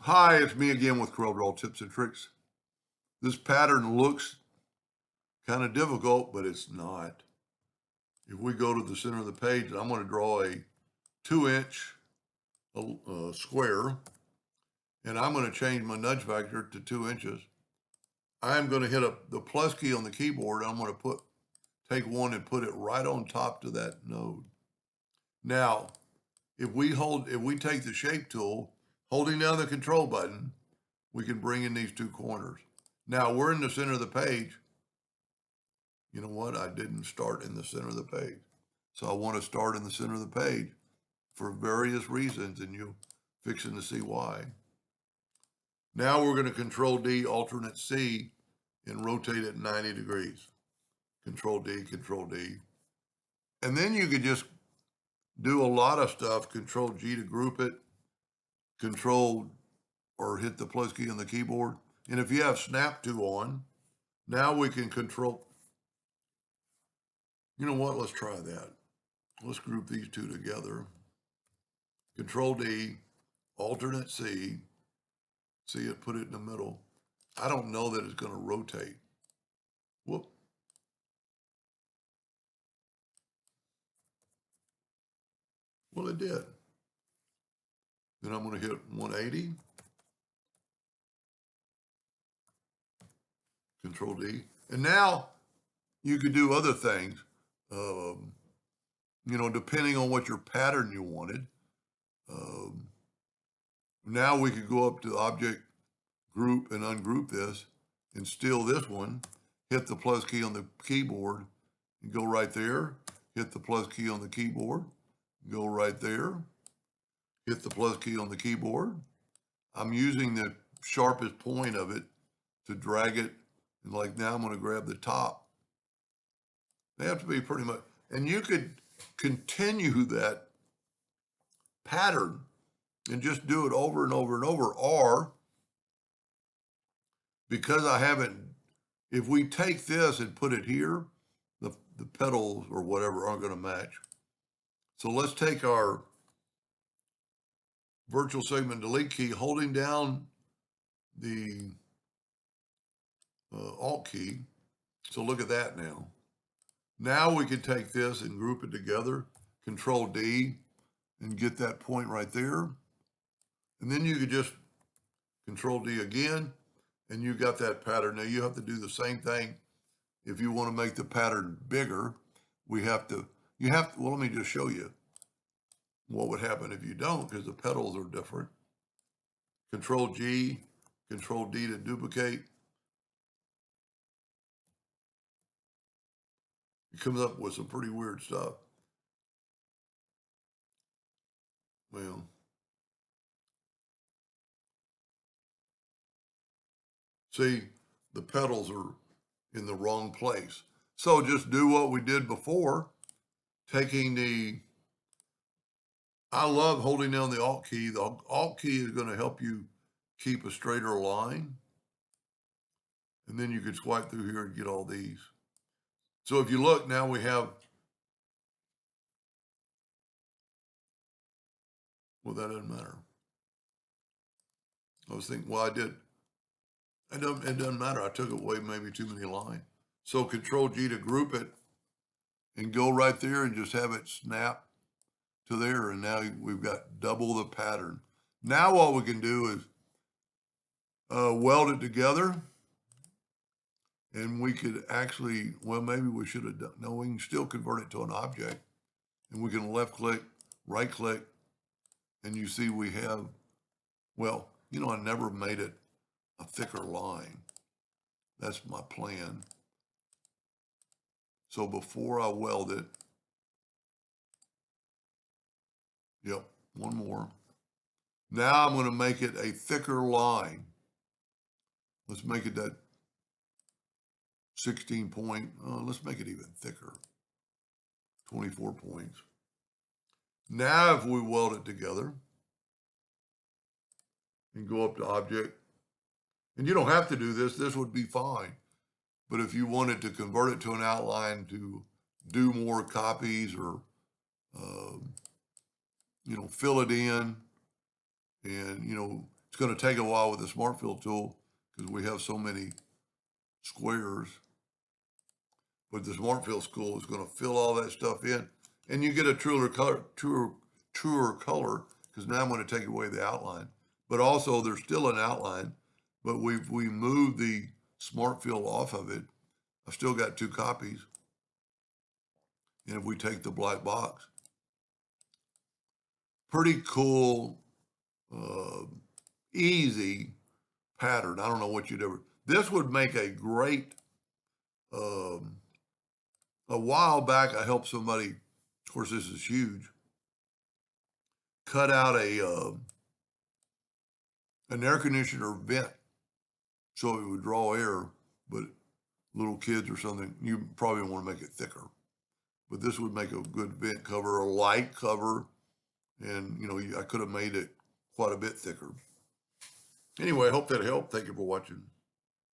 Hi, it's me again with Corel Draw tips and tricks. This pattern looks kind of difficult, but it's not. If we go to the center of the page, I'm going to draw a 2-inch square, and I'm going to change my nudge factor to 2 inches. I'm going to hit the plus key on the keyboard. I'm going to take one and put it right on top to that node. Now, if we take the shape tool, holding down the control button, we can bring in these two corners. Now we're in the center of the page. You know what? I didn't start in the center of the page. So I want to start in the center of the page for various reasons, and you're fixing to see why. Now we're going to Control D, Alternate C, and rotate it 90 degrees. Control D, Control D. And then you could just do a lot of stuff. Control G to group it, Control or hit the plus key on the keyboard. And if you have Snap to on, now we can control. You know what? Let's try that. Let's group these two together. Control D, Alternate C. See it, put it in the middle. I don't know that it's going to rotate. Whoop. Well, it did. Then I'm going to hit 180. Control D. And now you could do other things, depending on what your pattern you wanted. Now we could go up to Object, Group, and ungroup this, and steal this one, hit the plus key on the keyboard, and go right there, hit the plus key on the keyboard, go right there, hit the plus key on the keyboard. I'm using the sharpest point of it to drag it, and like now I'm going to grab the top. They have to be pretty much, and you could continue that pattern and just do it over and over and over, or because I haven't, if we take this and put it here, the pedals or whatever aren't going to match. So let's take our virtual segment delete key, holding down the Alt key. So look at that now. Now we can take this and group it together, Control D, and get that point right there. And then you could just Control D again, and you got that pattern. Now you have to do the same thing. If you want to make the pattern bigger, well, let me just show you what would happen if you don't, because the pedals are different. Control G, Control D to duplicate. It comes up with some pretty weird stuff. Well, see, the pedals are in the wrong place. So just do what we did before, I love holding down the Alt key. The Alt key is going to help you keep a straighter line. And then you could swipe through here and get all these. So if you look, now we have, well, that doesn't matter. I was thinking, well, I did. It doesn't matter. I took away maybe too many lines. So Control G to group it and go right there and just have it snap to there. And now we've got double the pattern. Now what we can do is weld it together. And we could actually, well, maybe we should have done, no, we can still convert it to an object. And we can left click, right click, and you see we have, well, I never made it a thicker line. That's my plan. So before I weld it, yep, one more. Now I'm going to make it a thicker line. Let's make it that 16 point, let's make it even thicker, 24 points. Now if we weld it together and go up to object, and you don't have to do this would be fine. But if you wanted to convert it to an outline to do more copies or, fill it in and, It's going to take a while with the Smart Fill tool because we have so many squares. But the Smart Fill tool is going to fill all that stuff in, and you get a truer color because now I'm going to take away the outline. But also there's still an outline, but we moved the Smart Fill off of it. I've still got 2 copies. And if we take the black box, pretty cool, easy pattern. I don't know what you'd ever, this would make a great, a while back I helped somebody, of course this is huge, cut out an air conditioner vent so it would draw air, but little kids or something, you probably want to make it thicker. But this would make a good vent cover, a light cover, and you know, I could have made it quite a bit thicker. Anyway, I hope that helped. Thank you for watching.